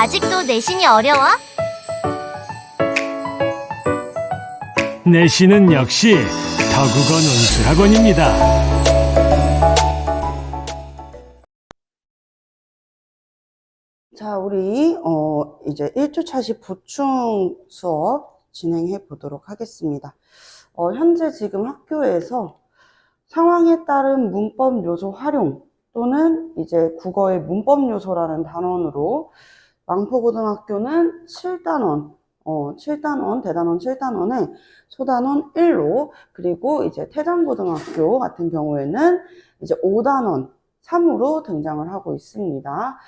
아직도 내신이 어려워? 내신은 역시 더국어 논술학원입니다. 자, 우리 이제 1주차시 보충 수업 진행해 보도록 하겠습니다. 현재 지금 학교에서 상황에 따른 문법 요소 활용 또는 이제 국어의 문법 요소라는 단원으로 망포고등학교는 7단원, 7단원, 대단원 7단원에 소단원 1로, 그리고 이제 태장고등학교 같은 경우에는 이제 5단원 3으로 등장을 하고 있습니다.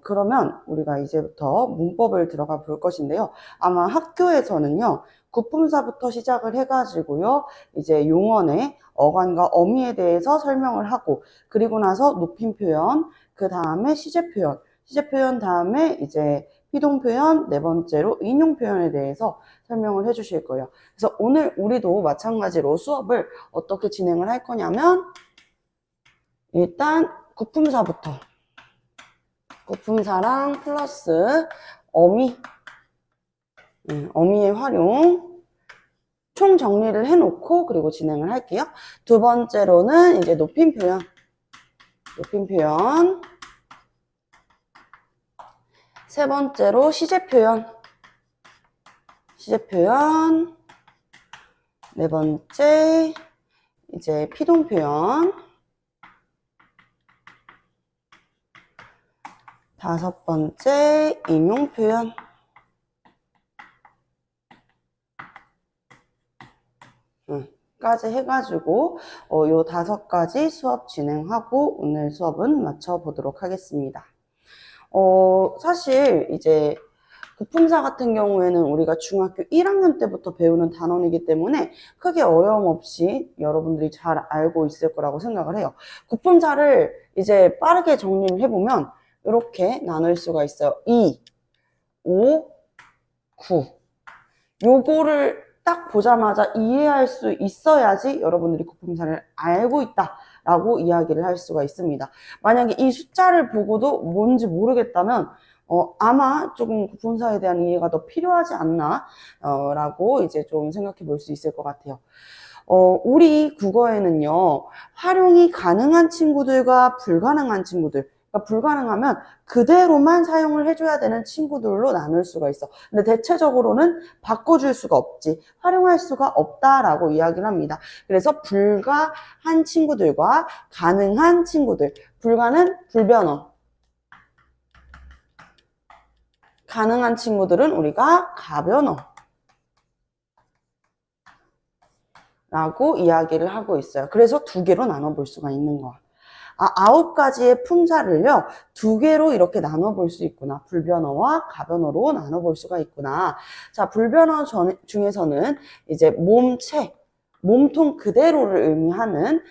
그러면 우리가 이제부터 문법을 들어가 볼 것인데요. 아마 학교에서는요, 구품사부터 시작을 해가지고요, 이제 용언의 어간과 어미에 대해서 설명을 하고, 그리고 나서 높임 표현, 그 다음에 시제 표현 다음에 이제 피동 표현, 네 번째로 인용 표현에 대해서 설명을 해주실 거예요. 그래서 오늘 우리도 마찬가지로 수업을 어떻게 진행을 할 거냐면, 일단 구품사부터. 구품사랑 플러스 어미, 어미의 활용 총 정리를 해놓고 그리고 진행을 할게요. 두 번째로는 이제 높임 표현. 세 번째로 시제 표현. 네 번째 이제 피동 표현. 다섯 번째 인용 표현. 까지 해가지고 요 5가지 수업 진행하고 오늘 수업은 마쳐보도록 하겠습니다. 사실 이제 구품사 같은 경우에는 우리가 중학교 1학년 때부터 배우는 단원이기 때문에 크게 어려움 없이 여러분들이 잘 알고 있을 거라고 생각을 해요. 구품사를 이제 빠르게 정리를 해보면 이렇게 나눌 수가 있어요. 2, 5, 9. 요거를 딱 보자마자 이해할 수 있어야지 여러분들이 구품사를 알고 있다라고 이야기를 할 수가 있습니다. 만약에 이 숫자를 보고도 뭔지 모르겠다면 아마 조금 구품사에 대한 이해가 더 필요하지 않나 라고 이제 좀 생각해 볼 수 있을 것 같아요. 우리 국어에는요, 활용이 가능한 친구들과 불가능한 친구들, 그러니까 불가능하면 그대로만 사용을 해줘야 되는 친구들로 나눌 수가 있어. 근데 대체적으로는 바꿔줄 수가 없지, 활용할 수가 없다라고 이야기를 합니다. 그래서 불가한 친구들과 가능한 친구들, 불가는 불변어, 가능한 친구들은 우리가 가변어 라고 이야기를 하고 있어요. 그래서 두 개로 나눠볼 수가 있는 거야. 9가지의 품사를요, 두 개로 이렇게 나눠볼 수 있구나. 불변어와 가변어로 나눠볼 수가 있구나. 자, 불변어 중에서는 이제 몸체, 몸통 그대로를 의미하는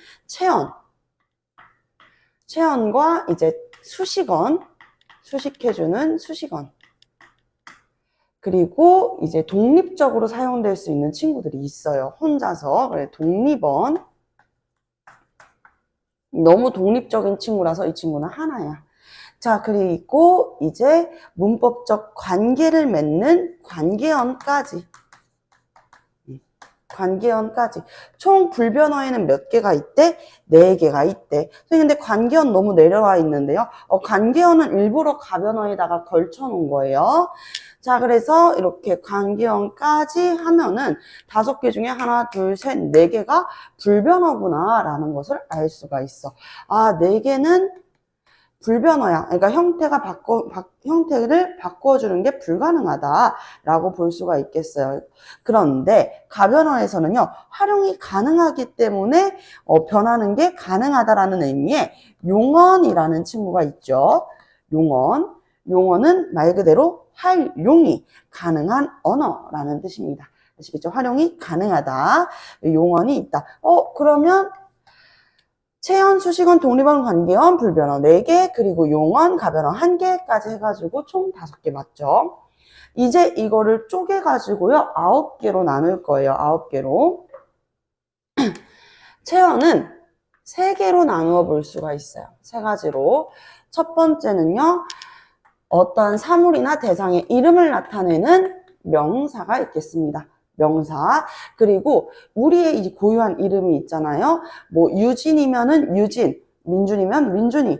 체언과 이제 수식어, 수식해주는 수식어, 그리고 이제 독립적으로 사용될 수 있는 친구들이 있어요. 혼자서. 그래, 독립언. 너무 독립적인 친구라서 이 친구는 하나야. 자, 그리고 이제 문법적 관계를 맺는 관계언까지. 총 불변어에는 몇 개가 있대? 4개가 있대. 근데 관계언 너무 내려와 있는데요. 관계언은 일부러 가변어에다가 걸쳐 놓은 거예요. 자, 그래서 이렇게 관계언까지 하면은 5개 중에 하나, 둘, 셋, 4개가 불변어구나 라는 것을 알 수가 있어. 4개는 불변어야. 그러니까 형태를 바꿔주는 게 불가능하다라고 볼 수가 있겠어요. 그런데 가변어에서는요, 활용이 가능하기 때문에 변하는 게 가능하다라는 의미의 용언이라는 친구가 있죠. 용언은 말 그대로 활용이 가능한 언어라는 뜻입니다. 아시겠죠? 활용이 가능하다. 용언이 있다. 그러면 체언, 수식언, 독립언, 관계언, 불변어 4개, 그리고 용언, 가변어 1개까지 해가지고 총 5개 맞죠? 이제 이거를 쪼개가지고요, 9개로 나눌 거예요. 9개로. 체언은 3개로 나누어 볼 수가 있어요. 3가지로. 첫 번째는요, 어떠한 사물이나 대상의 이름을 나타내는 명사가 있겠습니다. 명사. 그리고 우리의 이 고유한 이름이 있잖아요. 뭐 유진이면은 유진, 민준이면 민준이,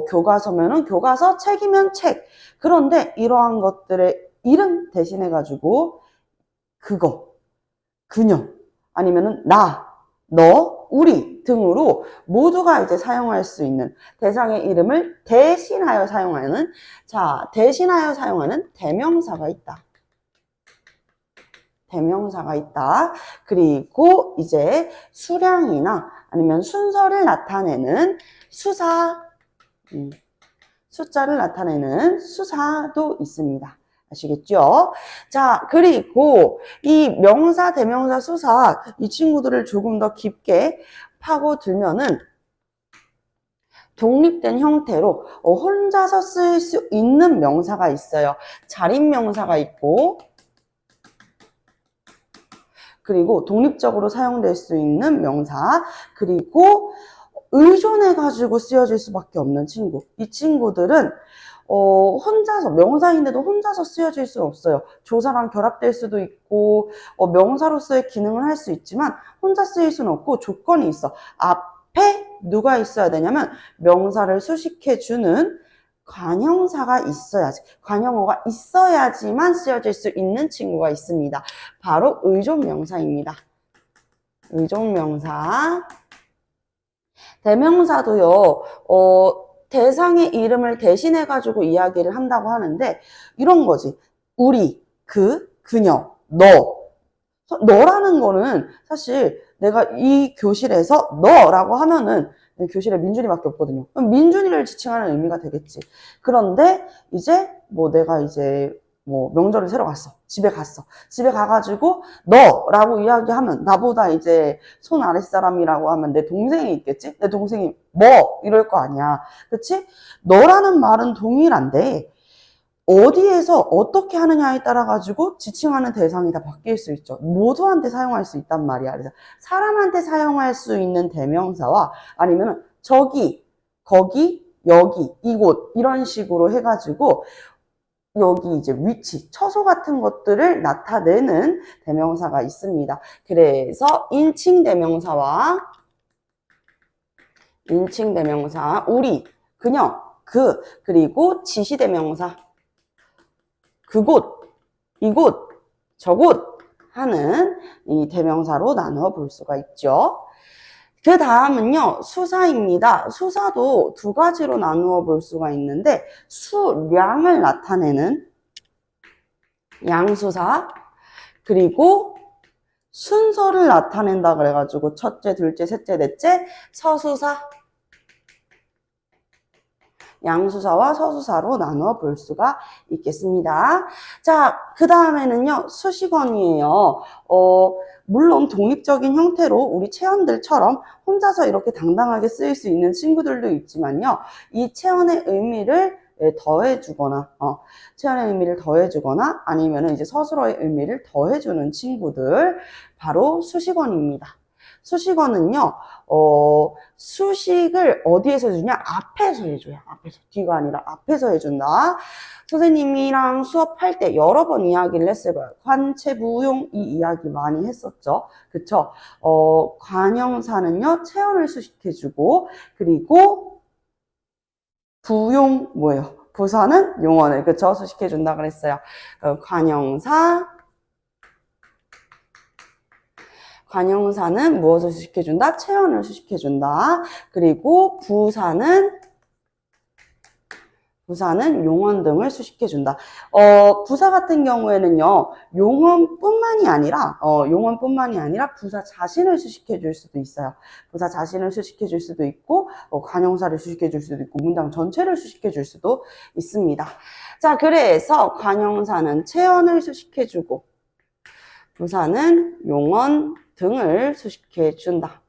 교과서면은 교과서, 책이면 책. 그런데 이러한 것들의 이름 대신해가지고 그거, 그녀, 아니면은 나, 너, 우리 등으로 모두가 이제 사용할 수 있는 대상의 이름을 대신하여 사용하는, 자, 대신하여 사용하는 대명사가 있다. 대명사가 있다. 그리고 이제 수량이나 아니면 순서를 나타내는 수사, 숫자를 나타내는 수사도 있습니다. 아시겠죠? 자, 그리고 이 명사, 대명사, 수사 이 친구들을 조금 더 깊게 파고들면은 독립된 형태로 혼자서 쓸 수 있는 명사가 있어요. 자립명사가 있고, 그리고 독립적으로 사용될 수 있는 명사, 그리고 의존해가지고 쓰여질 수밖에 없는 친구. 이 친구들은 혼자서, 명사인데도 혼자서 쓰여질 수는 없어요. 조사랑 결합될 수도 있고, 명사로서의 기능을 할 수 있지만, 혼자 쓰일 수는 없고, 조건이 있어. 앞에 누가 있어야 되냐면, 명사를 수식해주는 관형사가 있어야지, 관형어가 있어야지만 쓰여질 수 있는 친구가 있습니다. 바로 의존명사입니다. 의존명사. 대명사도요, 대상의 이름을 대신해가지고 이야기를 한다고 하는데, 이런 거지. 우리, 그, 그녀, 너. 너라는 거는 사실 내가 이 교실에서 너라고 하면은 교실에 민준이밖에 없거든요. 그럼 민준이를 지칭하는 의미가 되겠지. 그런데 이제 뭐 내가 이제 뭐 명절을 새러 갔어. 집에 갔어. 집에 가가지고 너라고 이야기하면 나보다 이제 손 아랫사람이라고 하면 내 동생이 있겠지? 내 동생이 뭐 이럴 거 아니야. 그치? 너라는 말은 동일한데 어디에서 어떻게 하느냐에 따라 가지고 지칭하는 대상이 다 바뀔 수 있죠. 모두한테 사용할 수 있단 말이야. 그래서 사람한테 사용할 수 있는 대명사와 아니면 저기, 거기, 여기, 이곳 이런 식으로 해가지고 여기 이제 위치, 처소 같은 것들을 나타내는 대명사가 있습니다. 그래서 인칭 대명사와 인칭 대명사, 우리, 그녀, 그, 그리고 지시 대명사, 그곳, 이곳, 저곳 하는 이 대명사로 나누어 볼 수가 있죠. 그 다음은요, 수사입니다. 수사도 두 가지로 나누어 볼 수가 있는데, 수량을 나타내는 양수사, 그리고 순서를 나타낸다 그래가지고 첫째, 둘째, 셋째, 넷째, 서수사, 양수사와 서수사로 나누어 볼 수가 있겠습니다. 자, 그 다음에는요, 수식원이에요. 물론 독립적인 형태로 우리 체언들처럼 혼자서 이렇게 당당하게 쓰일 수 있는 친구들도 있지만요, 이 체언의 의미를 더해주거나, 체언의 의미를 더해주거나, 아니면은 이제 서술어의 의미를 더해주는 친구들, 바로 수식원입니다. 수식어는요, 수식을 어디에서 주냐? 앞에서 해줘요. 앞에서. 뒤가 아니라 앞에서 해준다. 선생님이랑 수업할 때 여러 번 이야기를 했을 거예요. 관체부용 이 이야기 많이 했었죠. 그쵸? 관형사는요, 체언을 수식해주고, 그리고 부용, 뭐예요? 부사는 용언을, 그쵸? 수식해준다 그랬어요. 관형사는 무엇을 수식해준다? 체언을 수식해준다. 그리고 부사는 용언 등을 수식해준다. 부사 같은 경우에는요, 용언뿐만이 아니라 부사 자신을 수식해줄 수도 있어요. 부사 자신을 수식해줄 수도 있고, 관형사를 수식해줄 수도 있고, 문장 전체를 수식해줄 수도 있습니다. 자, 그래서 관형사는 체언을 수식해주고, 부사는 용언 등을 수식해준다.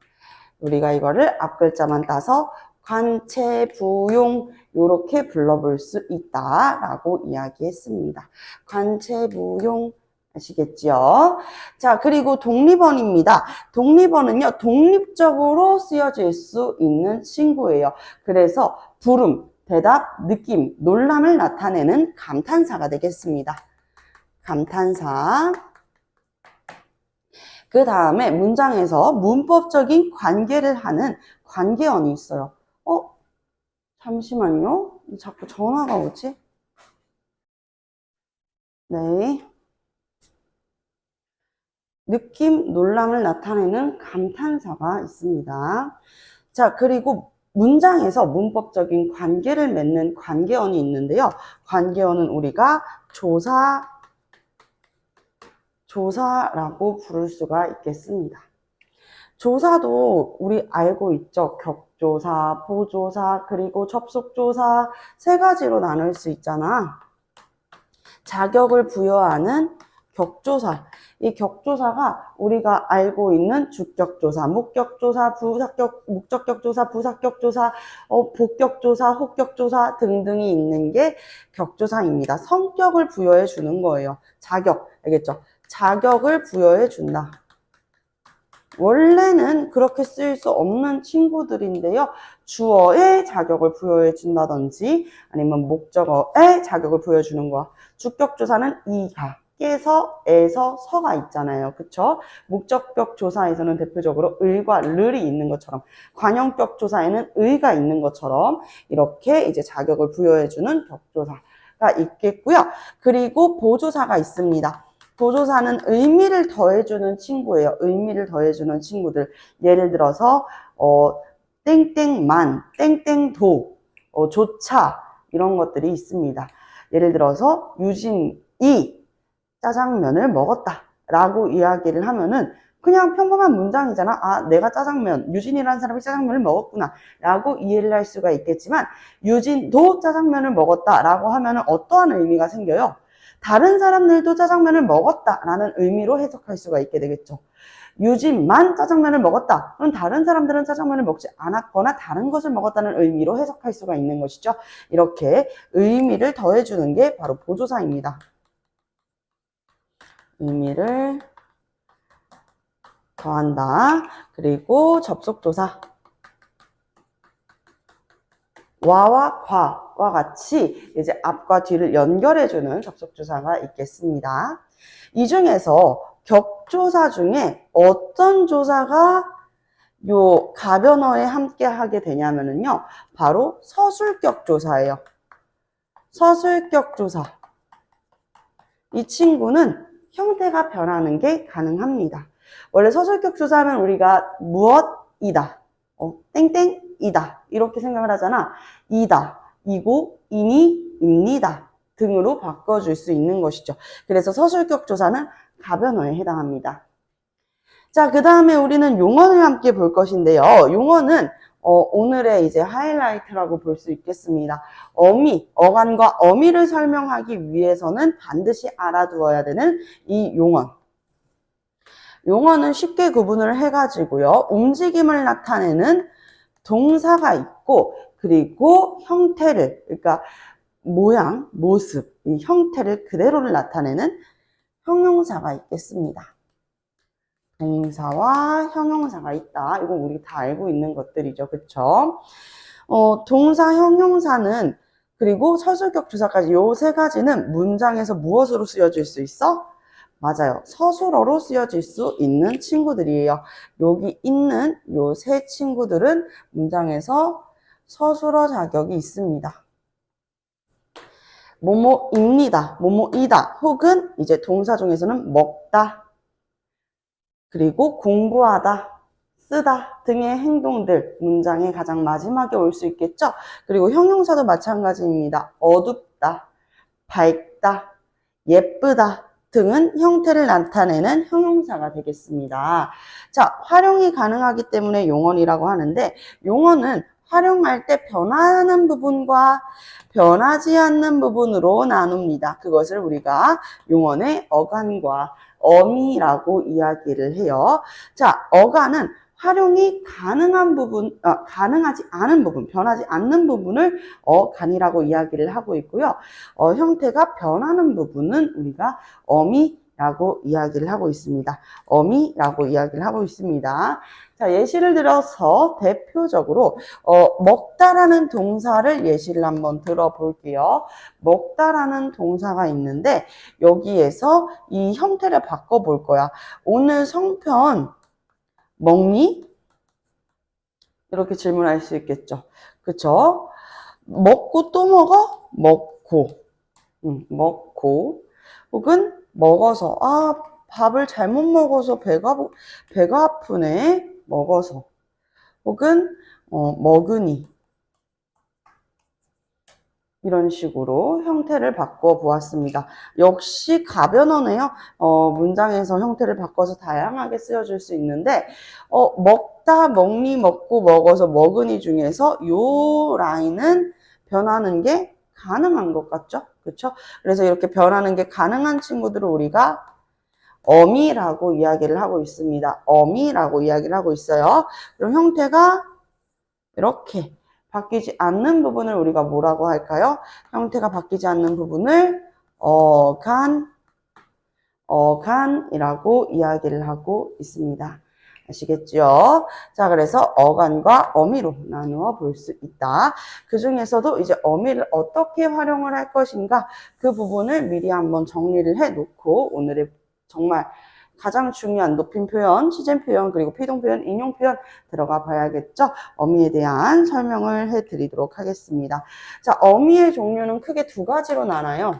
우리가 이거를 앞글자만 따서 관체부용 이렇게 불러볼 수 있다라고 이야기했습니다. 관체부용 아시겠죠? 자, 그리고 독립어입니다. 독립어는요, 독립적으로 쓰여질 수 있는 친구예요. 그래서 부름, 대답, 느낌, 놀람을 나타내는 감탄사가 되겠습니다. 감탄사. 그 다음에 문장에서 문법적인 관계를 하는 관계어이 있어요. 잠시만요. 자꾸 전화가 오지? 네. 느낌, 놀람을 나타내는 감탄사가 있습니다. 자, 그리고 문장에서 문법적인 관계를 맺는 관계어이 있는데요. 관계어는 우리가 조사라고 부를 수가 있겠습니다. 조사도 우리 알고 있죠. 격조사, 보조사, 그리고 접속조사 세 가지로 나눌 수 있잖아. 자격을 부여하는 격조사. 이 격조사가 우리가 알고 있는 주격조사, 목격조사, 목적격조사, 부사격조사, 복격조사, 혹격조사 등등이 있는 게 격조사입니다. 성격을 부여해 주는 거예요. 자격, 알겠죠? 자격을 부여해 준다. 원래는 그렇게 쓰일 수 없는 친구들인데요. 주어에 자격을 부여해 준다든지 아니면 목적어에 자격을 부여해 주는 거야. 주격조사는 이가, 깨서, 에서, 서가 있잖아요. 그쵸? 목적격 조사에서는 대표적으로 을과 르이 있는 것처럼, 관형격 조사에는 의가 있는 것처럼 이렇게 이제 자격을 부여해 주는 격조사가 있겠고요. 그리고 보조사가 있습니다. 보조사는 의미를 더해주는 친구예요. 의미를 더해주는 친구들. 예를 들어서 땡땡만, 땡땡도, 조차 이런 것들이 있습니다. 예를 들어서 유진이 짜장면을 먹었다 라고 이야기를 하면은 그냥 평범한 문장이잖아. 아, 내가 유진이라는 사람이 짜장면을 먹었구나 라고 이해를 할 수가 있겠지만 유진도 짜장면을 먹었다 라고 하면은 어떠한 의미가 생겨요? 다른 사람들도 짜장면을 먹었다라는 의미로 해석할 수가 있게 되겠죠. 유진만 짜장면을 먹었다. 그럼 다른 사람들은 짜장면을 먹지 않았거나 다른 것을 먹었다는 의미로 해석할 수가 있는 것이죠. 이렇게 의미를 더해주는 게 바로 보조사입니다. 의미를 더한다. 그리고 접속조사. 와와 과와 같이 이제 앞과 뒤를 연결해주는 접속조사가 있겠습니다. 이 중에서 격조사 중에 어떤 조사가 요 가변어에 함께 하게 되냐면요. 바로 서술격 조사예요. 서술격 조사. 이 친구는 형태가 변하는 게 가능합니다. 원래 서술격 조사하면 우리가 무엇이다, 땡땡이다 이렇게 생각을 하잖아. 이다, 이고, 이니, 입니다 등으로 바꿔줄 수 있는 것이죠. 그래서 서술격 조사는 가변어에 해당합니다. 자, 그 다음에 우리는 용언을 함께 볼 것인데요. 용언은 오늘의 이제 하이라이트라고 볼 수 있겠습니다. 어간과 어미를 설명하기 위해서는 반드시 알아두어야 되는 이 용언. 용언은 쉽게 구분을 해가지고요. 움직임을 나타내는 동사가 있고, 그리고 형태를, 그러니까 모양, 모습, 이 형태를 그대로를 나타내는 형용사가 있겠습니다. 동사와 형용사가 있다. 이건 우리 다 알고 있는 것들이죠. 그쵸? 동사, 형용사는 그리고 서술격 조사까지 요 세 가지는 문장에서 무엇으로 쓰여질 수 있어? 맞아요. 서술어로 쓰여질 수 있는 친구들이에요. 여기 있는 요 세 친구들은 문장에서 서술어 자격이 있습니다. 뭐뭐입니다, 뭐뭐이다, 혹은 이제 동사 중에서는 먹다, 그리고 공부하다, 쓰다 등의 행동들 문장의 가장 마지막에 올 수 있겠죠. 그리고 형용사도 마찬가지입니다. 어둡다, 밝다, 예쁘다 등은 형태를 나타내는 형용사가 되겠습니다. 자, 활용이 가능하기 때문에 용언이라고 하는데, 용언은 활용할 때 변하는 부분과 변하지 않는 부분으로 나눕니다. 그것을 우리가 용언의 어간과 어미라고 이야기를 해요. 자, 어간은 활용이 가능한 부분, 가능하지 않은 부분, 변하지 않는 부분을 어간이라고 이야기를 하고 있고요. 형태가 변하는 부분은 우리가 어미, 어미라고 이야기를 하고 있습니다. 어미라고 이야기를 하고 있습니다. 자, 예시를 들어서 대표적으로 먹다라는 동사를 예시를 한번 들어볼게요. 먹다라는 동사가 있는데 여기에서 이 형태를 바꿔볼 거야. 오늘 성편 먹니? 이렇게 질문할 수 있겠죠. 그쵸? 먹고 또 먹어? 먹고. 먹고. 혹은 먹어서. 아, 밥을 잘못 먹어서 배가 아프네. 먹어서. 혹은 먹으니. 이런 식으로 형태를 바꿔 보았습니다. 역시 가변어네요. 문장에서 형태를 바꿔서 다양하게 쓰여질 수 있는데, 먹다, 먹니, 먹고, 먹어서, 먹으니 중에서 요 라인은 변하는 게 가능한 것 같죠? 그쵸? 그래서 이렇게 변하는 게 가능한 친구들을 우리가 어미라고 이야기를 하고 있습니다. 어미라고 이야기를 하고 있어요. 그럼 형태가 이렇게 바뀌지 않는 부분을 우리가 뭐라고 할까요? 형태가 바뀌지 않는 부분을 어간이라고 이야기를 하고 있습니다. 아시겠죠? 자, 그래서 어간과 어미로 나누어 볼 수 있다. 그 중에서도 이제 어미를 어떻게 활용을 할 것인가 그 부분을 미리 한번 정리를 해 놓고 오늘의 정말 가장 중요한 높임 표현, 시제 표현, 그리고 피동 표현, 인용 표현 들어가 봐야겠죠? 어미에 대한 설명을 해 드리도록 하겠습니다. 자, 어미의 종류는 크게 두 가지로 나눠요.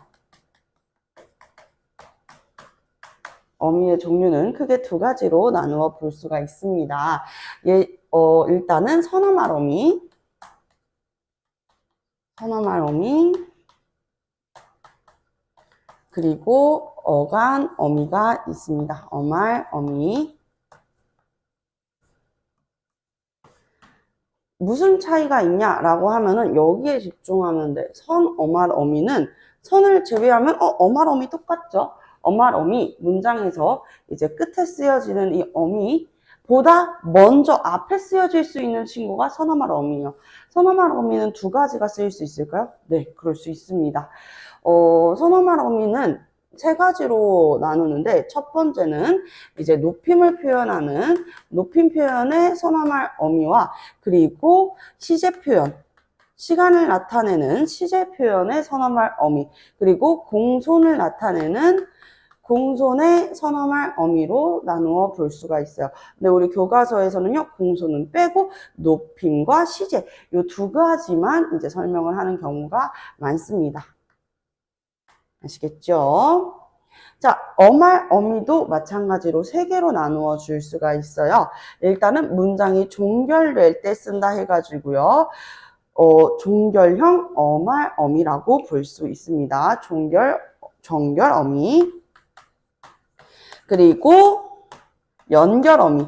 어미의 종류는 크게 두 가지로 나누어 볼 수가 있습니다. 일단은 선어말 어미, 그리고 어간 어미가 있습니다. 어말 어미. 무슨 차이가 있냐라고 하면은 여기에 집중하면 돼. 어말 어미는 선을 제외하면 어말 어미 똑같죠? 어말 어미 문장에서 이제 끝에 쓰여지는 이 어미보다 먼저 앞에 쓰여질 수 있는 친구가 선어말 어미예요. 선어말 어미는 두 가지가 쓰일 수 있을까요? 네, 그럴 수 있습니다. 선어말 어미는 세 가지로 나누는데 첫 번째는 이제 높임을 표현하는 높임 표현의 선어말 어미와 그리고 시제 표현, 시간을 나타내는 시제 표현의 선어말 어미, 그리고 공손을 나타내는 공손의 선어말 어미로 나누어 볼 수가 있어요. 근데 우리 교과서에서는요, 공손은 빼고 높임과 시제 이 두 가지만 이제 설명을 하는 경우가 많습니다. 아시겠죠? 자, 어말, 어미도 마찬가지로 세 개로 나누어 줄 수가 있어요. 일단은 문장이 종결될 때 쓴다 해가지고요. 종결형 어말, 어미라고 볼 수 있습니다. 정결 어미. 그리고 연결 어미.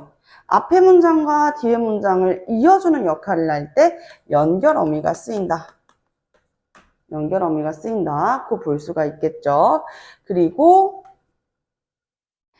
앞에 문장과 뒤에 문장을 이어주는 역할을 할 때 연결 어미가 쓰인다. 연결 어미가 쓰인다고 볼 수가 있겠죠. 그리고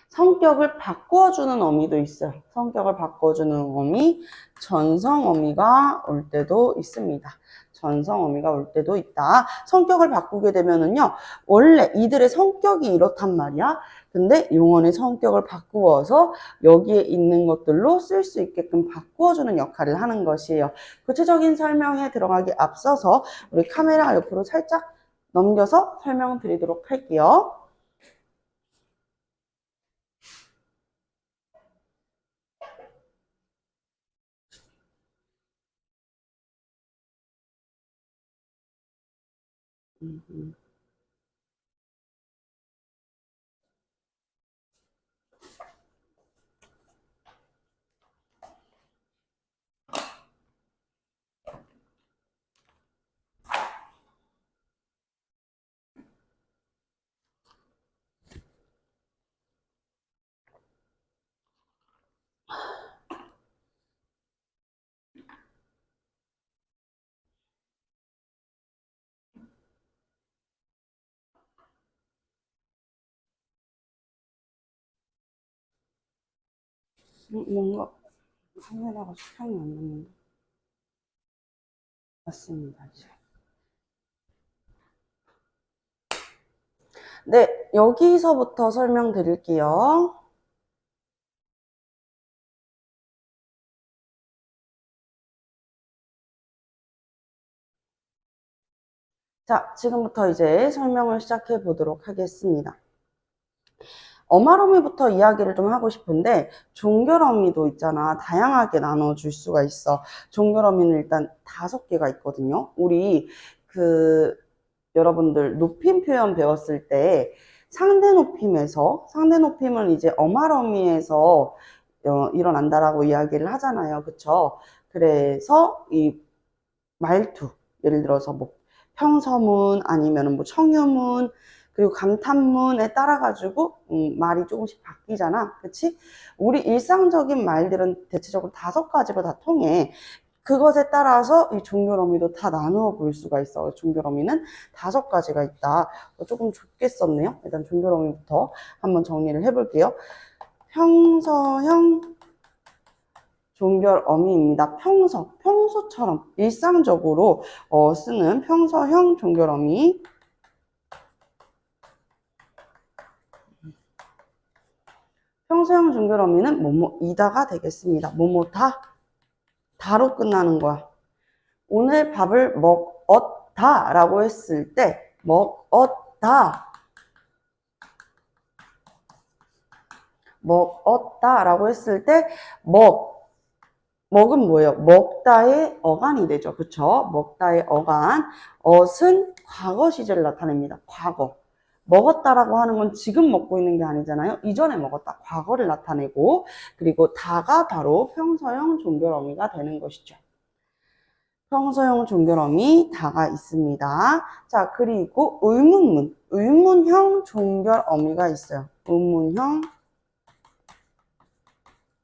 성격을 바꿔주는 어미도 있어요. 성격을 바꿔주는 어미, 전성 어미가 올 때도 있습니다. 전성 어미가 올 때도 있다. 성격을 바꾸게 되면은요, 원래 이들의 성격이 이렇단 말이야. 근데 용언의 성격을 바꾸어서 여기에 있는 것들로 쓸 수 있게끔 바꾸어주는 역할을 하는 것이에요. 구체적인 설명에 들어가기 앞서서 우리 카메라 옆으로 살짝 넘겨서 설명드리도록 할게요. 뭔가 카메라가 수평이 안 맞는데. 맞습니다. 네, 여기서부터 설명드릴게요. 자, 지금부터 이제 설명을 시작해 보도록 하겠습니다. 어마어미부터 이야기를 좀 하고 싶은데 종결어미도 있잖아. 다양하게 나눠줄 수가 있어. 종결어미는 일단 5개가 있거든요. 우리 여러분들 높임 표현 배웠을 때 상대 높임은 이제 어마어미에서 일어난다라고 이야기를 하잖아요. 그쵸? 그래서 이 말투, 예를 들어서 뭐 평서문 아니면 뭐 청유문 그리고 감탄문에 따라 가지고 말이 조금씩 바뀌잖아. 그치? 우리 일상적인 말들은 대체적으로 5가지로 다 통해. 그것에 따라서 이 종결어미도 다 나누어 볼 수가 있어. 종결어미는 5가지가 있다. 조금 좁게 썼네요. 일단 종결어미부터 한번 정리를 해볼게요. 평서형 종결어미입니다. 평소처럼 일상적으로 쓰는 평서형 종결어미. 평소형 종결어미는 뭐뭐이다가 되겠습니다. 뭐뭐다, 다로 끝나는 거야. 오늘 밥을 먹었다 라고 했을 때 먹었다 라고 했을 때 먹은 뭐예요? 먹다의 어간이 되죠. 그쵸? 먹다의 어간. 엇은 과거 시제를 나타냅니다. 과거. 먹었다라고 하는 건 지금 먹고 있는 게 아니잖아요. 이전에 먹었다. 과거를 나타내고, 그리고 다가 바로 평서형 종결어미가 되는 것이죠. 평서형 종결어미 다가 있습니다. 자, 그리고 의문형 종결어미가 있어요. 의문형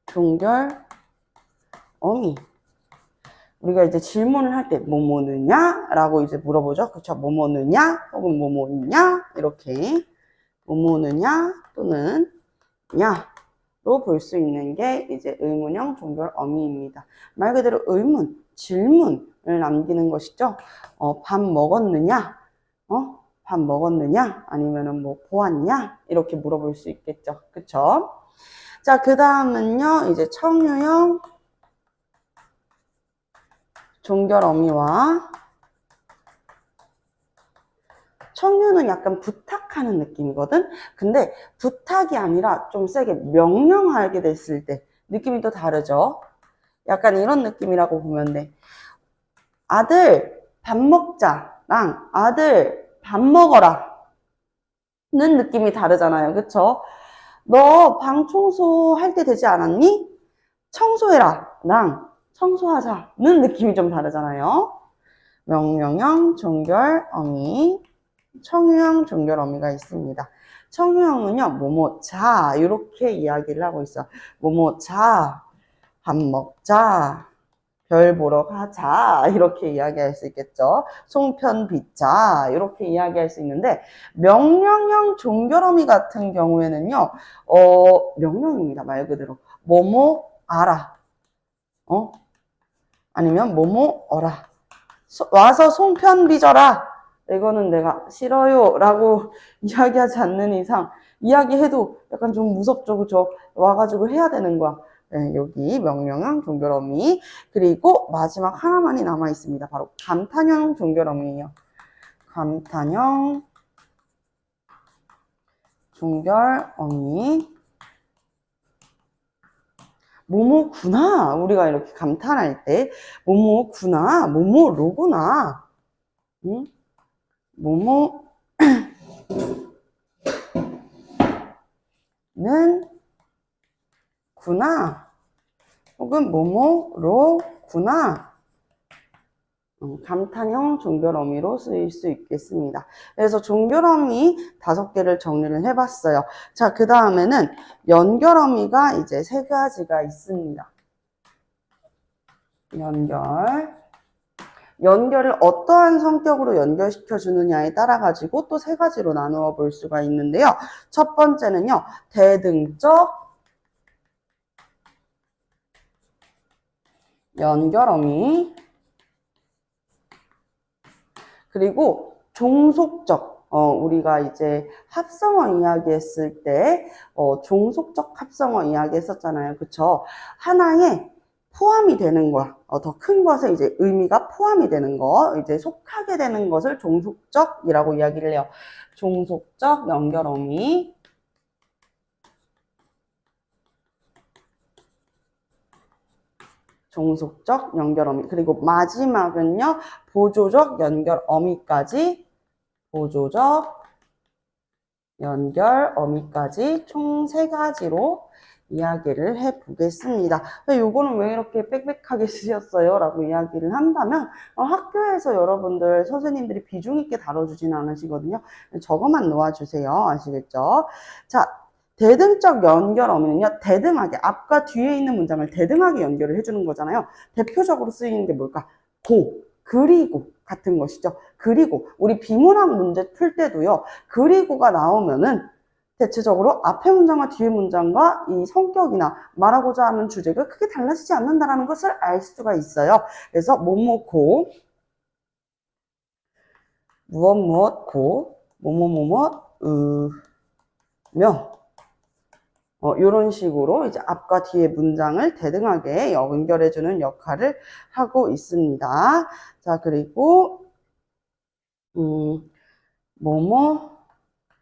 종결어미. 우리가 이제 질문을 할 때 뭐뭐느냐 라고 이제 물어보죠. 그쵸? 뭐뭐느냐 혹은 뭐뭐 있냐 이렇게 뭐뭐느냐 또는 냐로 볼 수 있는 게 이제 의문형 종결어미입니다. 말 그대로 의문, 질문을 남기는 것이죠. 밥 먹었느냐? 밥 먹었느냐? 아니면은 뭐 보았냐? 이렇게 물어볼 수 있겠죠. 그쵸? 자, 그 다음은요, 이제 청유형 종결어미와 청유는 약간 부탁하는 느낌이거든? 근데 부탁이 아니라 좀 세게 명령하게 됐을 때 느낌이 또 다르죠? 약간 이런 느낌이라고 보면 돼. 아들, 밥 먹자랑 아들, 밥 먹어라 는 느낌이 다르잖아요. 그쵸? 너 방 청소할 때 되지 않았니? 청소해라 랑 청소하자는 느낌이 좀 다르잖아요. 명령형 종결어미, 청유형 종결어미가 있습니다. 청유형은요, 뭐뭐 자 이렇게 이야기를 하고 있어. 뭐뭐 자, 밥 먹자, 별 보러 가자 이렇게 이야기할 수 있겠죠. 송편 빚자 이렇게 이야기할 수 있는데 명령형 종결어미 같은 경우에는요, 명령입니다. 말 그대로 뭐뭐 알아, 아니면 뭐뭐 어라. 와서 송편 빚어라. 이거는 내가 싫어요 라고 이야기하지 않는 이상 이야기해도 약간 좀 무섭죠. 그쵸? 와가지고 해야 되는 거야. 네, 여기 명령형 종결어미. 그리고 마지막 하나만이 남아 있습니다. 바로 감탄형 종결어미예요. 감탄형 종결어미. 뭐뭐구나. 우리가 이렇게 감탄할 때 뭐뭐구나, 뭐뭐로구나. 응? 뭐뭐는 구나 혹은 뭐뭐로구나. 감탄형 종결어미로 쓰일 수 있겠습니다. 그래서 종결어미 5개를 정리를 해봤어요. 자, 그 다음에는 연결어미가 이제 3가지가 있습니다. 연결을 어떠한 성격으로 연결시켜 주느냐에 따라 가지고 또 3가지로 나누어 볼 수가 있는데요. 첫 번째는요, 대등적 연결어미, 그리고 종속적 우리가 이제 합성어 이야기 했을 때, 종속적 합성어 이야기 했었잖아요. 그쵸? 하나에 포함이 되는 거야. 더 큰 것에 이제 의미가 포함이 되는 거, 이제 속하게 되는 것을 종속적이라고 이야기를 해요. 종속적 연결어미. 종속적 연결어미. 그리고 마지막은요, 보조적 연결어미까지, 보조적 연결어미까지 총 3가지로 이야기를 해보겠습니다. 요거는 왜 이렇게 빽빽하게 쓰였어요? 라고 이야기를 한다면, 학교에서 여러분들, 선생님들이 비중 있게 다뤄주지는 않으시거든요. 저거만 놓아주세요. 아시겠죠? 자, 대등적 연결어미는요, 대등하게, 앞과 뒤에 있는 문장을 대등하게 연결을 해주는 거잖아요. 대표적으로 쓰이는 게 뭘까? 그리고 같은 것이죠. 그리고 우리 비문학 문제 풀 때도요, 그리고가 나오면은 대체적으로 앞에 문장과 뒤에 문장과 이 성격이나 말하고자 하는 주제가 크게 달라지지 않는다는 것을 알 수가 있어요. 그래서 뭐뭐고, 무엇무엇고, 뭐뭐뭐뭐 으며 이런 식으로 이제 앞과 뒤에 문장을 대등하게 연결해주는 역할을 하고 있습니다. 자, 그리고 뭐뭐지만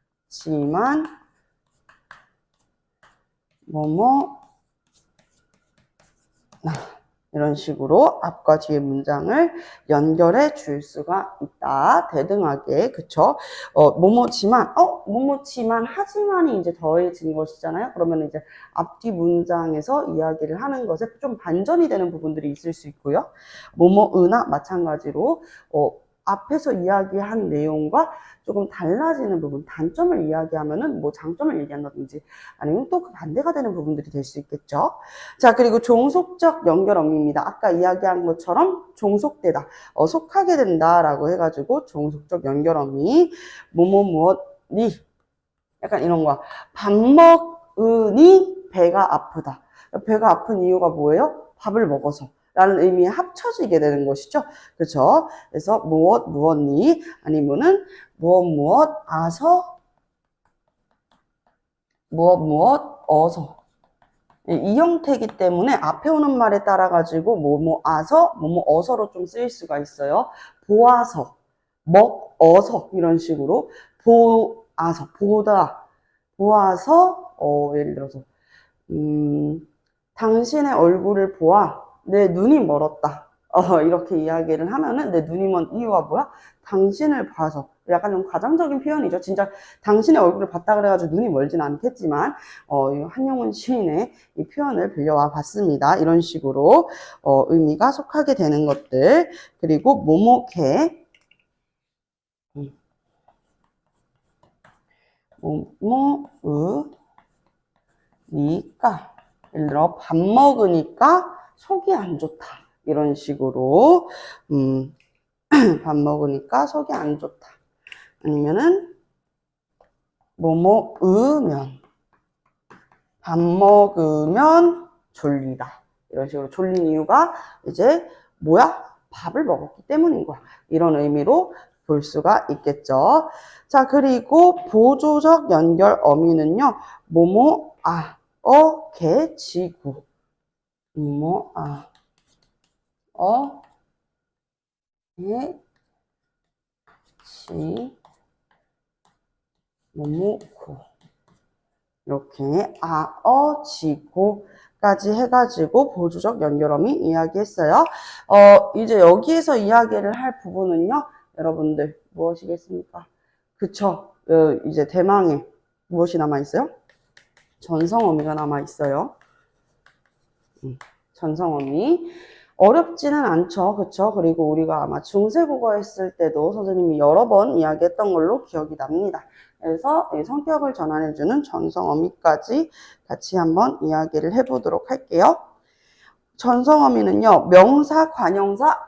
이런 식으로 앞과 뒤에 문장을 연결해 줄 수가 있다. 대등하게. 그쵸? 뭐뭐지만 하지만이 이제 더해진 것이잖아요. 그러면 이제 앞뒤 문장에서 이야기를 하는 것에 좀 반전이 되는 부분들이 있을 수 있고요. 뭐뭐으나 마찬가지로 앞에서 이야기한 내용과 조금 달라지는 부분, 단점을 이야기하면은 뭐 장점을 얘기한다든지 아니면 또 그 반대가 되는 부분들이 될 수 있겠죠. 자, 그리고 종속적 연결어미입니다. 아까 이야기한 것처럼 종속되다, 속하게 된다라고 해가지고 종속적 연결어미, 무엇니 약간 이런 거야. 밥 먹으니 배가 아프다. 배가 아픈 이유가 뭐예요? 밥을 먹어서. 라는 의미에 합쳐지게 되는 것이죠. 그렇죠? 그래서 무엇니 아니면은 무엇 어서 이 형태이기 때문에 앞에 오는 말에 따라 가지고 어서로 좀 쓰일 수가 있어요. 보아서, 먹어서 이런 식으로 보아서 예를 들어서 당신의 얼굴을 보아 내 눈이 멀었다. 이렇게 이야기를 하면은 내 눈이 먼 이유가 뭐야? 당신을 봐서. 약간 좀 과장적인 표현이죠. 진짜 당신의 얼굴을 봤다 그래가지고 눈이 멀진 않겠지만, 한용운 시인의 이 표현을 빌려와 봤습니다. 이런 식으로, 의미가 속하게 되는 것들. 그리고 모모개. 니까. 예를 들어, 밥 먹으니까 속이 안 좋다. 이런 식으로, 밥 먹으니까 속이 안 좋다. 아니면은, 밥 먹으면 졸리다. 이런 식으로 졸린 이유가 이제 뭐야? 밥을 먹었기 때문인 거야. 이런 의미로 볼 수가 있겠죠. 자, 그리고 보조적 연결 어미는요, 개, 지구. 개, 고 이렇게 지고까지 해가지고 보조적 연결어미 이야기했어요. 이제 여기에서 이야기를 할 부분은요, 여러분들 무엇이겠습니까? 그쵸? 이제 대망의 무엇이 남아있어요? 전성어미가 남아있어요. 전성어미. 어렵지는 않죠. 그쵸? 그리고 우리가 아마 중세국어 했을 때도 선생님이 여러 번 이야기했던 걸로 기억이 납니다. 그래서 성격을 전환해주는 전성어미까지 같이 한번 이야기를 해보도록 할게요. 전성어미는요, 명사, 관형사,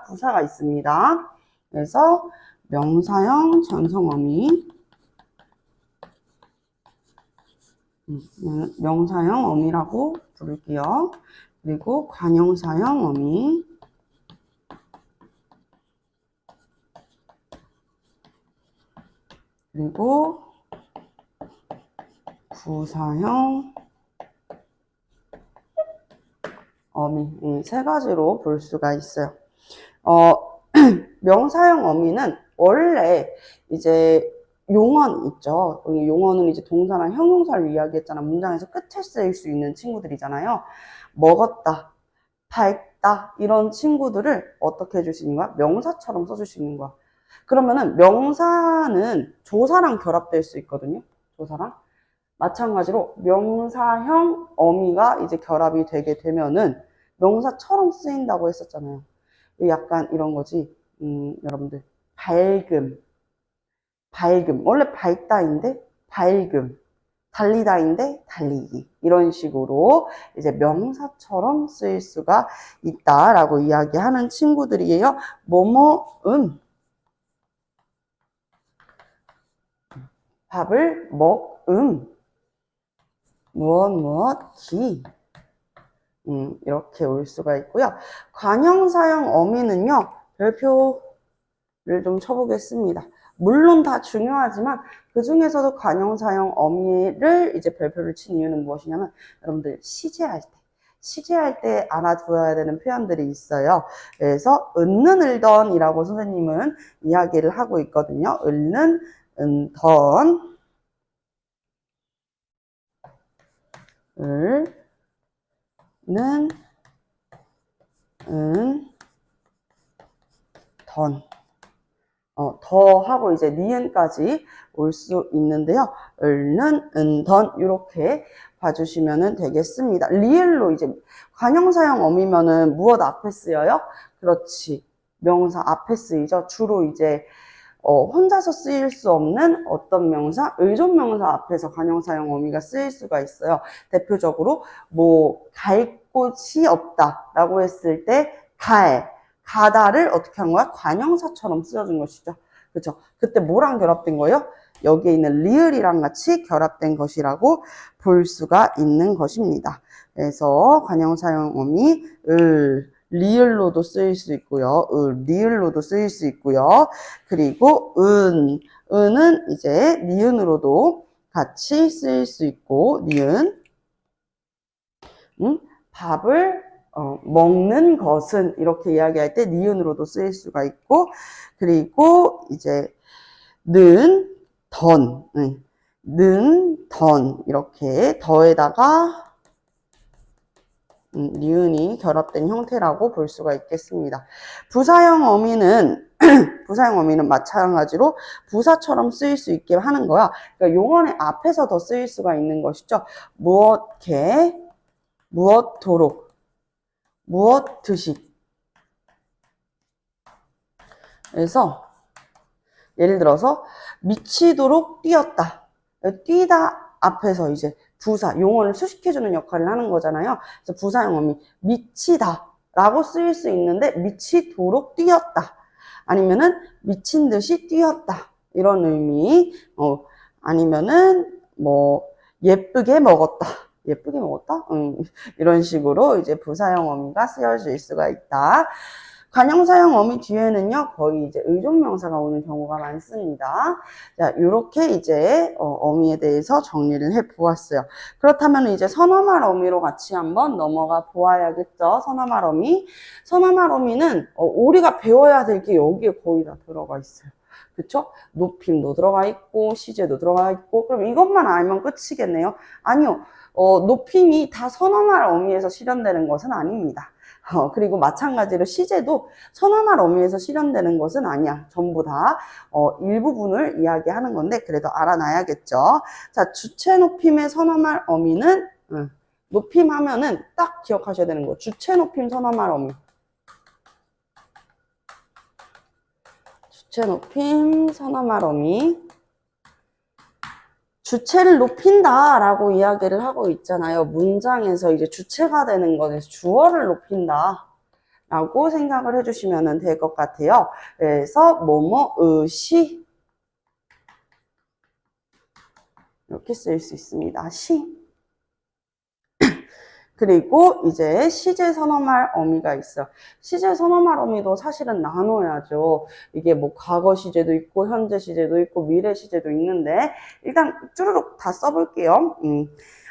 부사가 있습니다. 그래서 명사형 전성어미, 명사형 어미라고 부를게요. 그리고 관형사형 어미, 그리고 부사형 어미, 이 세 가지로 볼 수가 있어요. 명사형 어미는 원래 이제 용언 있죠. 용언은 이제 동사나 형용사를 이야기했잖아. 문장에서 끝에 쓰일 수 있는 친구들이잖아요. 먹었다, 밝다 이런 친구들을 어떻게 해주시는 거야? 명사처럼 써주시는 거야. 그러면은 명사는 조사랑 결합될 수 있거든요. 조사랑. 마찬가지로 명사형 어미가 이제 결합이 되게 되면은 명사처럼 쓰인다고 했었잖아요. 약간 이런 거지. 여러분들 밝음, 밝음. 원래 밝다인데 밝음, 달리다인데 달리기. 이런 식으로 이제 명사처럼 쓰일 수가 있다라고 이야기하는 친구들이에요. 뭐뭐은 밥을 무엇 이렇게 올 수가 있고요. 관형사형 어미는요, 별표를 좀 쳐보겠습니다. 물론 다 중요하지만 그 중에서도 관형사형 어미를 이제 별표를 친 이유는 무엇이냐면 여러분들 시제할 때 알아두어야 되는 표현들이 있어요. 그래서 은는 을던이라고 선생님은 이야기를 하고 있거든요. 을는 은던 는, 던. 더 하고 이제 니은까지 올 수 있는데요. 을는, 던 이렇게 봐주시면 되겠습니다. 리을로 이제 관형사형 어미면은 무엇 앞에 쓰여요? 그렇지. 명사 앞에 쓰이죠. 주로 이제 혼자서 쓰일 수 없는 어떤 명사, 의존명사 앞에서 관형사형 어미가 쓰일 수가 있어요. 대표적으로 뭐 갈 곳이 없다라고 했을 때 가다를 어떻게 한 거야? 관형사처럼 쓰여준 것이죠. 그렇죠? 그때 뭐랑 결합된 거예요? 여기에 있는 리을이랑 같이 결합된 것이라고 볼 수가 있는 것입니다. 그래서 관형사형 어미 리을로도 쓰일 수 있고요. 리을로도 쓰일 수 있고요. 그리고 은은 이제 니은으로도 같이 쓰일 수 있고, 니은. 밥을 먹는 것은 이렇게 이야기할 때 니은으로도 쓰일 수가 있고, 그리고 이제 던 이렇게 더에다가 니은이 결합된 형태라고 볼 수가 있겠습니다. 부사형 어미는 마찬가지로 부사처럼 쓰일 수 있게 하는 거야. 그러니까 용언의 앞에서 더 쓰일 수가 있는 것이죠. 무엇도록, 무엇 드식. 그래서 예를 들어서 미치도록 뛰었다. 뛰다 앞에서 이제 부사, 용언을 수식해주는 역할을 하는 거잖아요. 그래서 부사형 어미 미치다 라고 쓰일 수 있는데 미치도록 뛰었다. 아니면은 미친 듯이 뛰었다. 이런 의미. 아니면은 뭐 예쁘게 먹었다. 예쁘게 먹었다? 이런 식으로 이제 부사형 어미가 쓰여질 수가 있다. 관형사형 어미 뒤에는요, 거의 이제 의존명사가 오는 경우가 많습니다. 자, 요렇게 이제, 어미에 대해서 정리를 해 보았어요. 그렇다면 이제 선어말 어미로 같이 한번 넘어가 보아야겠죠. 선어말 어미. 선어말 어미는, 우리가 배워야 될 게 여기에 거의 다 들어가 있어요. 그쵸? 높임도 들어가 있고, 시제도 들어가 있고, 그럼 이것만 알면 끝이겠네요. 아니요. 높임이 다 선어말 어미에서 실현되는 것은 아닙니다. 그리고 마찬가지로 시제도 선어말 어미에서 실현되는 것은 아니야. 전부 다 일부분을 이야기하는 건데 그래도 알아놔야겠죠. 자, 주체 높임의 선어말 어미는 높임 하면은 딱 기억하셔야 되는 거. 주체 높임 선어말 어미. 주체 높임 선어말 어미. 주체를 높인다라고 이야기를 하고 있잖아요. 문장에서 이제 주체가 되는 것에서 주어를 높인다 라고 생각을 해주시면 될 것 같아요. 그래서 시 이렇게 쓸 수 있습니다. 시. 그리고 이제 시제 선어말 어미가 있어요. 시제 선어말 어미도 사실은 나눠야죠. 이게 뭐 과거 시제도 있고 현재 시제도 있고 미래 시제도 있는데 일단 쭈루룩 다 써볼게요.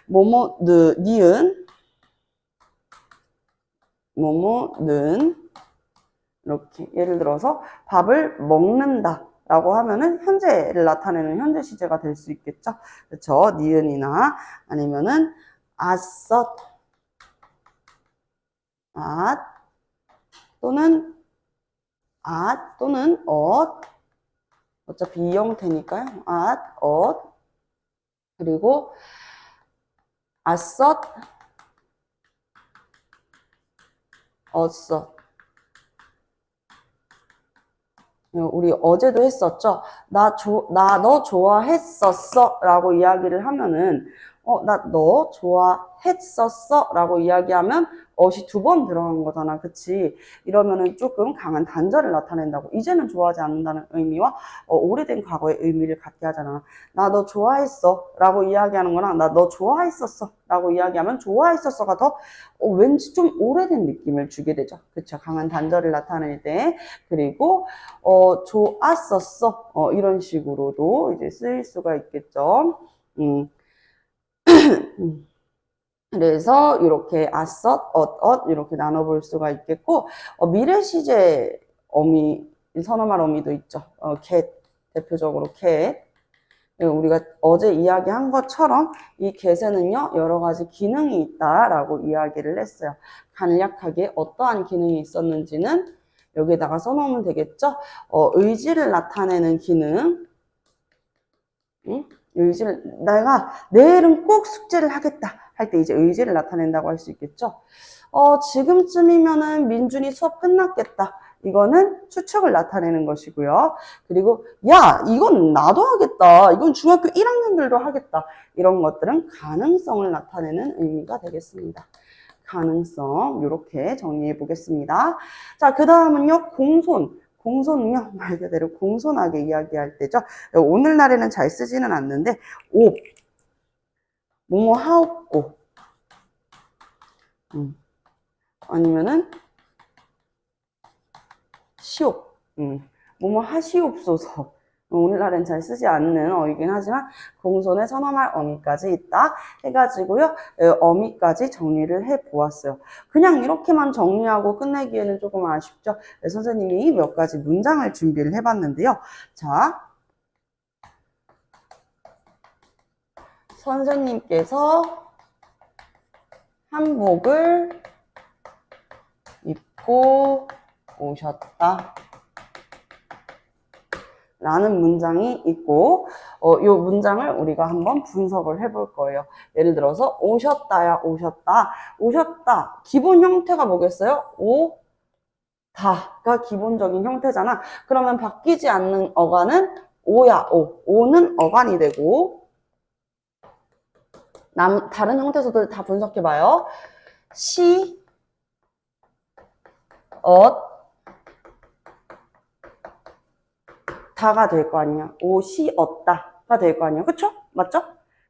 뭐뭐 니은 뭐뭐는 이렇게 예를 들어서 밥을 먹는다 라고 하면은 현재를 나타내는 현재 시제가 될 수 있겠죠. 그렇죠. 니은이나 아니면은 아썼 앗 또는 또는 어차피 이 형태니까요. 그리고 아썼 어썼. 우리 어제도 했었죠. 나 너 좋아했었어 라고 이야기를 하면은 나 너 좋아했었어 라고 이야기하면 어시 2번 들어간 거잖아. 그치? 이러면은 조금 강한 단절을 나타낸다고. 이제는 좋아하지 않는다는 의미와 오래된 과거의 의미를 갖게 하잖아. 나 너 좋아했어 라고 이야기하는 거랑 나 너 좋아했었어 라고 이야기하면 좋아했었어가 더 왠지 좀 오래된 느낌을 주게 되죠. 그쵸? 강한 단절을 나타낼 때. 그리고 좋았었어 이런 식으로도 이제 쓰일 수가 있겠죠. 그래서 이렇게 아썼, 이렇게 나눠볼 수가 있겠고 미래 시제 어미, 선어말 어미도 있죠. 캣, 대표적으로 캣. 우리가 어제 이야기한 것처럼 이 겟에는요 여러 가지 기능이 있다라고 이야기를 했어요. 간략하게 어떠한 기능이 있었는지는 여기에다가 써놓으면 되겠죠. 의지를 나타내는 기능. 내가 내일은 꼭 숙제를 하겠다 할 때 이제 의지를 나타낸다고 할 수 있겠죠. 지금쯤이면은 민준이 수업 끝났겠다. 이거는 추측을 나타내는 것이고요. 그리고 야, 이건 나도 하겠다. 이건 중학교 1학년들도 하겠다. 이런 것들은 가능성을 나타내는 의미가 되겠습니다. 가능성 이렇게 정리해 보겠습니다. 자, 그 다음은요. 공손은요, 말 그대로 공손하게 이야기할 때죠. 오늘날에는 잘 쓰지는 않는데, 뭐뭐 하옵고, 아니면은, 시옵, 뭐뭐 하시옵소서. 오늘날엔 잘 쓰지 않는 어이긴 하지만 공손의 선어말 어미까지 있다 해가지고요. 어미까지 정리를 해보았어요. 그냥 이렇게만 정리하고 끝내기에는 조금 아쉽죠. 선생님이 몇 가지 문장을 준비를 해봤는데요. 자, 선생님께서 한복을 입고 오셨다. 라는 문장이 있고 이 문장을 우리가 한번 분석을 해볼 거예요. 예를 들어서 오셨다야 오셨다 기본 형태가 뭐겠어요? 오다가 기본적인 형태잖아. 그러면 바뀌지 않는 어간은 오야 오는 어간이 되고 다른 형태에서도 다 분석해봐요. 시 다가 될 거 아니야. 오시었다가 될 거 아니야. 그쵸? 맞죠?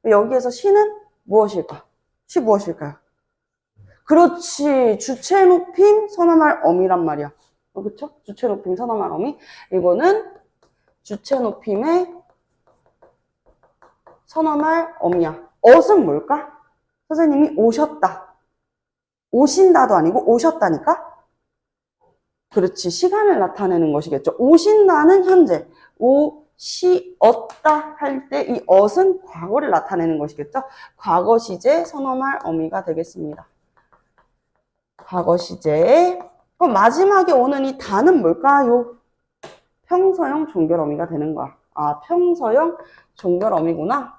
여기에서 시는 무엇일까? 시 무엇일까요? 그렇지. 주체 높임 선어말 어미란 말이야. 그쵸? 주체 높임 선어말 어미. 이거는 주체 높임의 선어말 어미야. 엇은 뭘까? 선생님이 오셨다. 오신다도 아니고 오셨다니까? 그렇지. 시간을 나타내는 것이겠죠. 오신다는 현재. 오시었다 할 때 이 엇은 과거를 나타내는 것이겠죠. 과거 시제 선어말 어미가 되겠습니다. 과거 시제. 그럼 마지막에 오는 이 다는 뭘까요? 평서형 종결 어미가 되는 거야. 평서형 종결 어미구나.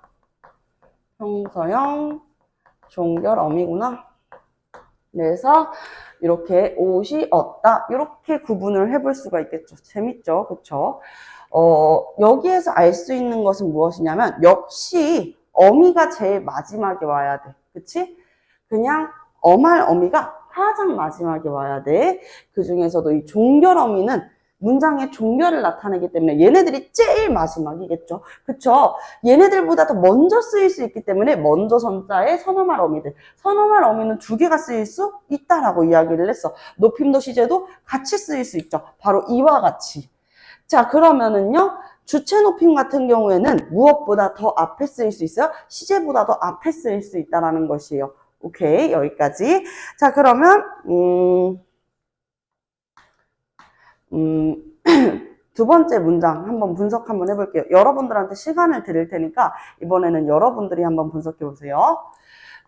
평서형 종결 어미구나. 그래서 이렇게 오시었다 이렇게 구분을 해볼 수가 있겠죠. 재밌죠? 그쵸? 여기에서 알 수 있는 것은 무엇이냐면 역시 어미가 제일 마지막에 와야 돼. 그치? 그냥 어말 어미가 가장 마지막에 와야 돼. 그 중에서도 이 종결 어미는 문장의 종결을 나타내기 때문에 얘네들이 제일 마지막이겠죠. 그쵸? 얘네들보다 더 먼저 쓰일 수 있기 때문에 먼저 선자의 선어말 어미들. 선어말 어미는 두 개가 쓰일 수 있다라고 이야기를 했어. 높임도 시제도 같이 쓰일 수 있죠. 바로 이와 같이. 자, 그러면은요. 주체 높임 같은 경우에는 무엇보다 더 앞에 쓰일 수 있어요? 시제보다 더 앞에 쓰일 수 있다라는 것이에요. 오케이, 여기까지. 자, 그러면 두 번째 문장 한번 분석 한번 해볼게요. 여러분들한테 시간을 드릴 테니까 이번에는 여러분들이 한번 분석해 보세요.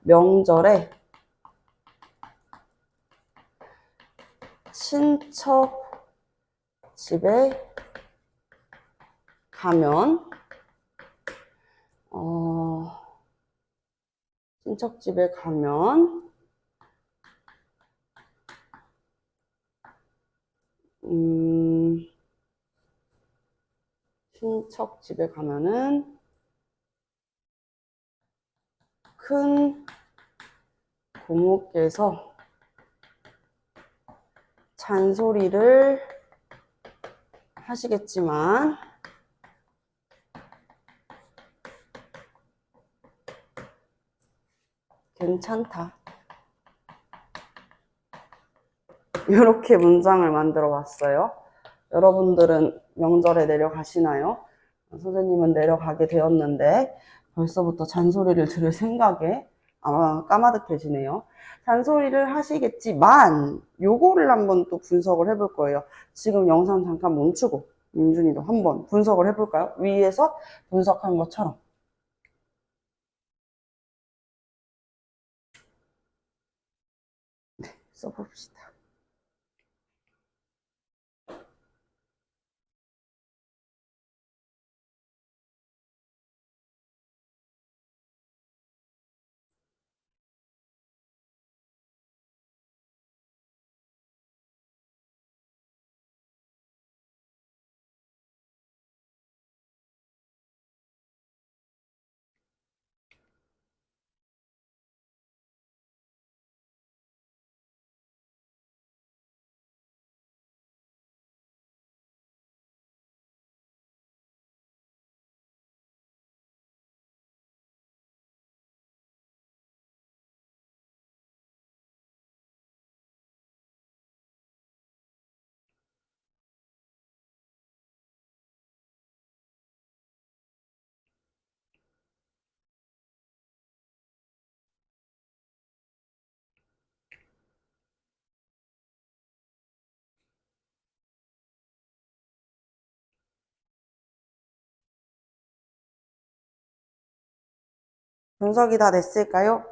명절에 친척 집에 가면 친척 집에 가면 친척 집에 가면은 큰 고모께서 잔소리를 하시겠지만 괜찮다. 이렇게 문장을 만들어 봤어요. 여러분들은 명절에 내려가시나요? 선생님은 내려가게 되었는데 벌써부터 잔소리를 들을 생각에 아마 까마득해지네요. 잔소리를 하시겠지만 요거를 한번 또 분석을 해볼 거예요. 지금 영상 잠깐 멈추고 민준이도 한번 분석을 해볼까요? 위에서 분석한 것처럼. 네, 써봅시다. 분석이 다 됐을까요?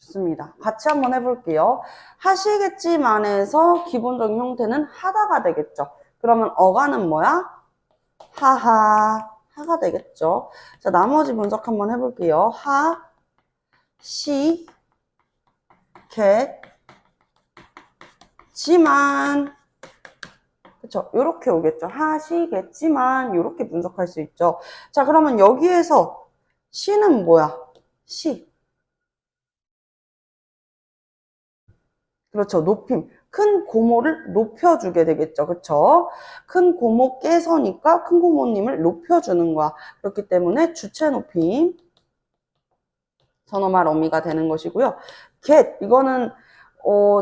좋습니다. 같이 한번 해볼게요. 하시겠지만에서 기본적인 형태는 하다가 되겠죠. 그러면 어가는 뭐야? 하하, 하가 되겠죠. 자, 나머지 분석 한번 해볼게요. 하, 시, 겟, 지만. 그쵸? 요렇게 오겠죠. 하시겠지만, 요렇게 분석할 수 있죠. 자, 그러면 여기에서 시는 뭐야? 시. 그렇죠. 높임. 큰 고모를 높여주게 되겠죠. 그쵸? 큰 고모께서니까 큰 고모님을 높여주는 거야. 그렇기 때문에 주체 높임. 선어말 어미가 되는 것이고요. get, 이거는,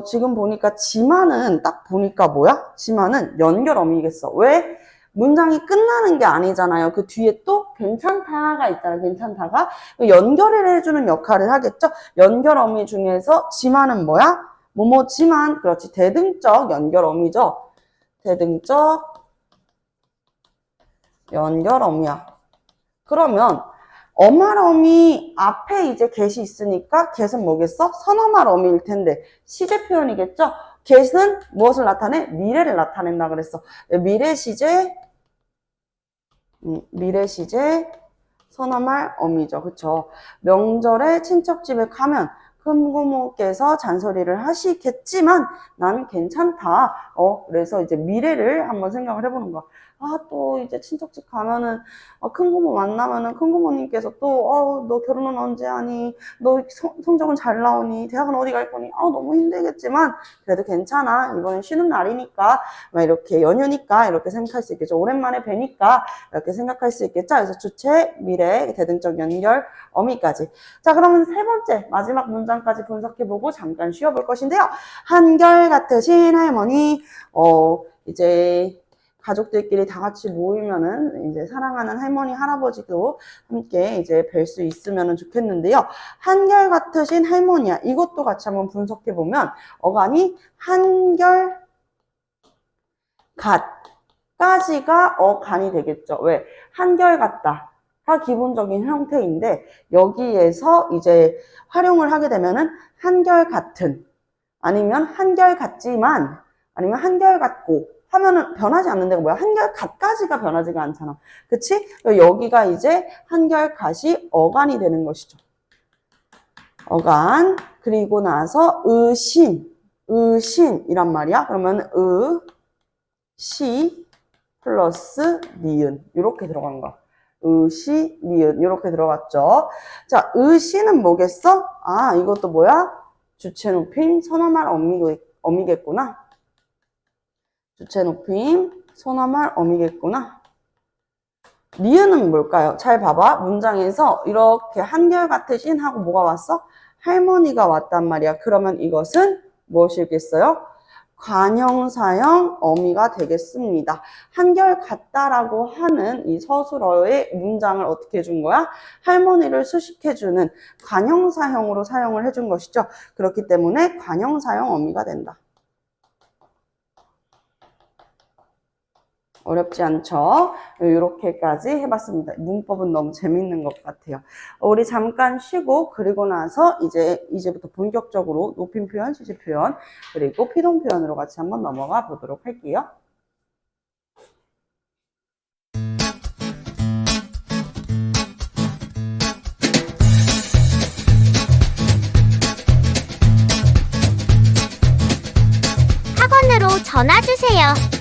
지금 보니까 지만은 딱 보니까 뭐야? 지만은 연결 어미겠어. 왜? 문장이 끝나는 게 아니잖아요. 그 뒤에 또 괜찮다가 있잖아요. 괜찮다가. 연결을 해주는 역할을 하겠죠? 연결 어미 중에서 지만은 뭐야? 뭐뭐지만, 그렇지. 대등적 연결 어미죠. 대등적 연결 어미야. 그러면 어말어미 앞에 이제 get이 있으니까 get은 뭐겠어? 선어말어미일 텐데 시제 표현이겠죠? get은 무엇을 나타내? 미래를 나타낸다 그랬어. 미래 시제 선어말 어미죠. 그쵸? 명절에 친척집에 가면 큰고모께서 잔소리를 하시겠지만 난 괜찮다. 그래서 이제 미래를 한번 생각을 해보는 거야. 아, 또 이제 친척집 가면은 큰고모 만나면은 큰고모님께서 또 너 결혼은 언제 하니? 너 성적은 잘 나오니? 대학은 어디 갈 거니? 너무 힘들겠지만 그래도 괜찮아. 이번엔 쉬는 날이니까 막 이렇게 연휴니까 이렇게 생각할 수 있겠죠. 오랜만에 뵈니까 이렇게 생각할 수 있겠죠. 그래서 주체, 미래, 대등적 연결, 어미까지. 자, 그러면 세 번째 마지막 문장까지 분석해보고 잠깐 쉬어볼 것인데요. 한결같으신 할머니, 이제 가족들끼리 다 같이 모이면은 이제 사랑하는 할머니, 할아버지도 함께 이제 뵐 수 있으면 좋겠는데요. 한결같으신 할머니야. 이것도 같이 한번 분석해보면 어간이 한결 같까지가 어간이 되겠죠. 왜? 한결같다가 기본적인 형태인데 여기에서 이제 활용을 하게 되면은 한결같은 아니면 한결같지만 아니면 한결같고 하면은 변하지 않는 데가 뭐야? 한결같까지가 변하지가 않잖아. 그치? 여기가 이제 한결같이 어간이 되는 것이죠. 어간. 그리고 나서 의신이란 말이야. 그러면 시 플러스 니은 이렇게 들어간 거야. 시, 니은 이렇게 들어갔죠. 자, 의시는 뭐겠어? 이것도 뭐야? 주체 높임 선어말 어미겠구나. 주체 높임 선어말 어미겠구나. 니은은 뭘까요? 잘 봐봐. 문장에서 이렇게 한결같으신 하고 뭐가 왔어? 할머니가 왔단 말이야. 그러면 이것은 무엇이겠어요? 관형사형 어미가 되겠습니다. 한결같다라고 하는 이 서술어의 문장을 어떻게 해준 거야? 할머니를 수식해주는 관형사형으로 사용을 해준 것이죠. 그렇기 때문에 관형사형 어미가 된다. 어렵지 않죠? 이렇게까지 해봤습니다. 문법은 너무 재밌는 것 같아요. 우리 잠깐 쉬고 그리고 나서 이제부터 본격적으로 높임 표현, 시제 표현, 그리고 피동 표현으로 같이 한번 넘어가 보도록 할게요. 학원으로 전화 주세요.